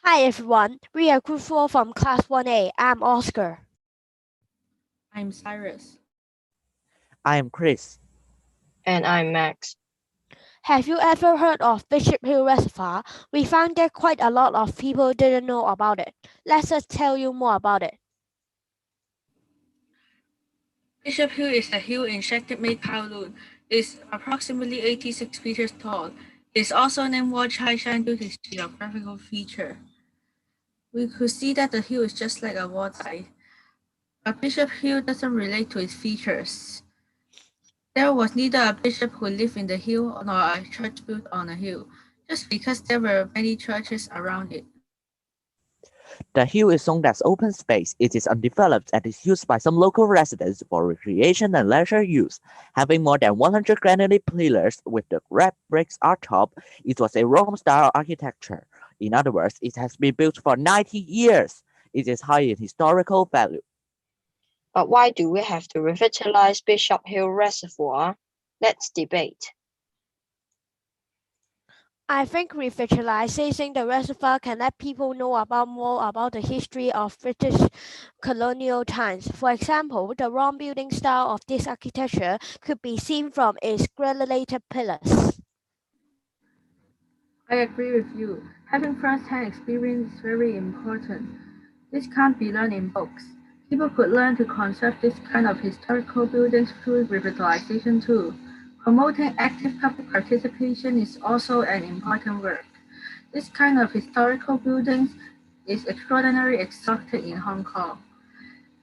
Hi everyone, we are Group 4 from Class 1A. I'm Oscar. I'm Cyrus. I am Chris. And I'm Max. Have you ever heard of Bishop Hill Reservoir? We found that quite a lot of people didn't know about it. Let us tell you more about it. Bishop Hill is a hill in Shakti-made Kowloon. It's approximately 86 meters tall. It's also named Wat Chai Shan due to its geographical feature. We could see that the hill is just like a wall side, but Bishop Hill doesn't relate to its features. There was neither a bishop who lived in the hill nor a church built on a hill, just because there were many churches around it. The hill is zoned as open space. It is undeveloped and is used by some local residents for recreation and leisure use. Having more than 100 granite pillars with the red bricks art top, it was a Rome-style architecture. In other words, it has been built for 90 years. It is high in historical value. But why do we have to revitalize Bishop Hill Reservoir? Let's debate. I think revitalizing the reservoir can let people know more about the history of British colonial times. For example, the Rome building style of this architecture could be seen from its granulated pillars. I agree with you. Having first-hand experience is very important. This can't be learned in books. People could learn to conserve this kind of historical buildings through revitalization too. Promoting active public participation is also an important work. This kind of historical buildings is extraordinarily exotic in Hong Kong.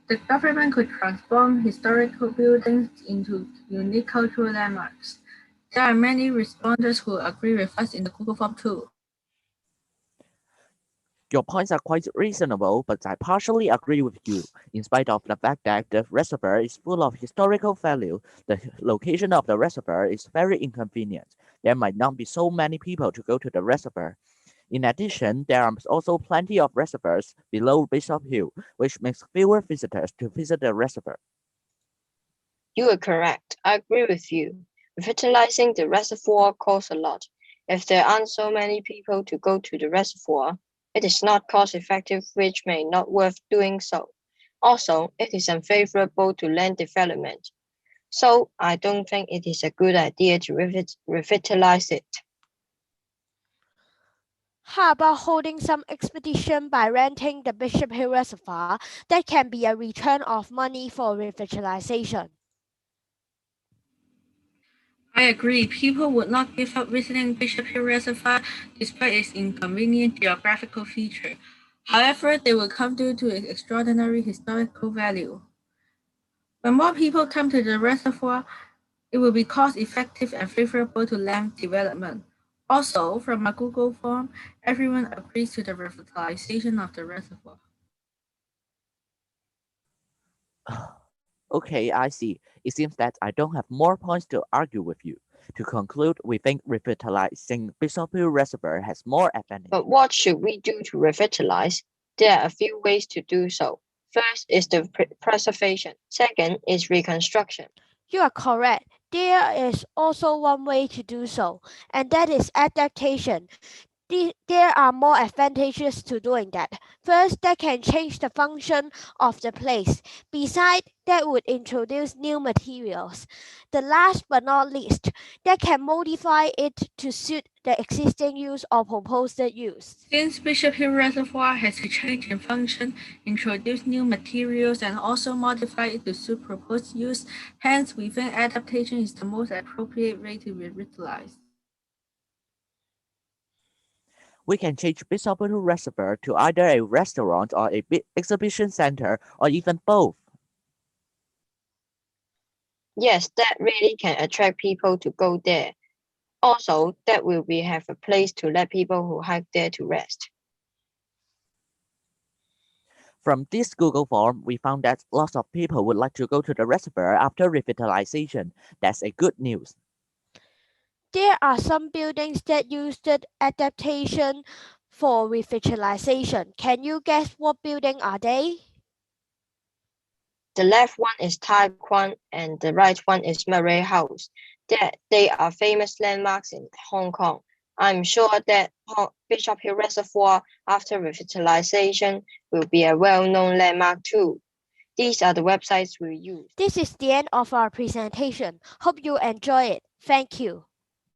The government could transform historical buildings into unique cultural landmarks. There are many respondents who agree with us in the Google form too. Your points are quite reasonable, but I partially agree with you. In spite of the fact that the reservoir is full of historical value, the location of the reservoir is very inconvenient. There might not be so many people to go to the reservoir. In addition, there are also plenty of reservoirs below Bishop Hill, which makes fewer visitors to visit the reservoir. You are correct. I agree with you. Revitalizing the reservoir costs a lot. If there aren't so many people to go to the reservoir, it is not cost-effective, which may not worth doing so. Also, it is unfavorable to land development. So I don't think it is a good idea to revitalize it. How about holding some expedition by renting the Bishop Hill Reservoir? That can be a return of money for revitalization. I agree. People would not give up visiting Bishop Hill Reservoir despite its inconvenient geographical feature. However, they will come due to its extraordinary historical value. When more people come to the reservoir, it will be cost-effective and favorable to land development. Also, from a Google form, everyone agrees to the revitalization of the reservoir. Okay, I see. It seems that I don't have more points to argue with you. To conclude, we think revitalizing Bishop Hill Reservoir has more advantage. But what should we do to revitalize? There are a few ways to do so. First is the preservation. Second is reconstruction. You are correct. There is also one way to do so, and that is adaptation. There are more advantages to doing that. First, that can change the function of the place. Besides, that would introduce new materials. The last but not least, that can modify it to suit the existing use or proposed use. Since Bishop Hill Reservoir has a change in function, introduced new materials, and also modified it to suit proposed use, hence we think adaptation is the most appropriate way to revitalize. We can change Bishop Hill Reservoir to either a restaurant or a big exhibition center or even both. Yes, that really can attract people to go there. Also, that will be have a place to let people who hike there to rest. From this Google form, we found that lots of people would like to go to the reservoir after revitalization. That's a good news. There are some buildings that used adaptation for revitalization. Can you guess what building are they? The left one is Tai Kwan and the right one is Murray House. They are famous landmarks in Hong Kong. I'm sure that Bishop Hill Reservoir after revitalization will be a well-known landmark too. These are the websites we use. This is the end of our presentation. Hope you enjoy it. Thank you.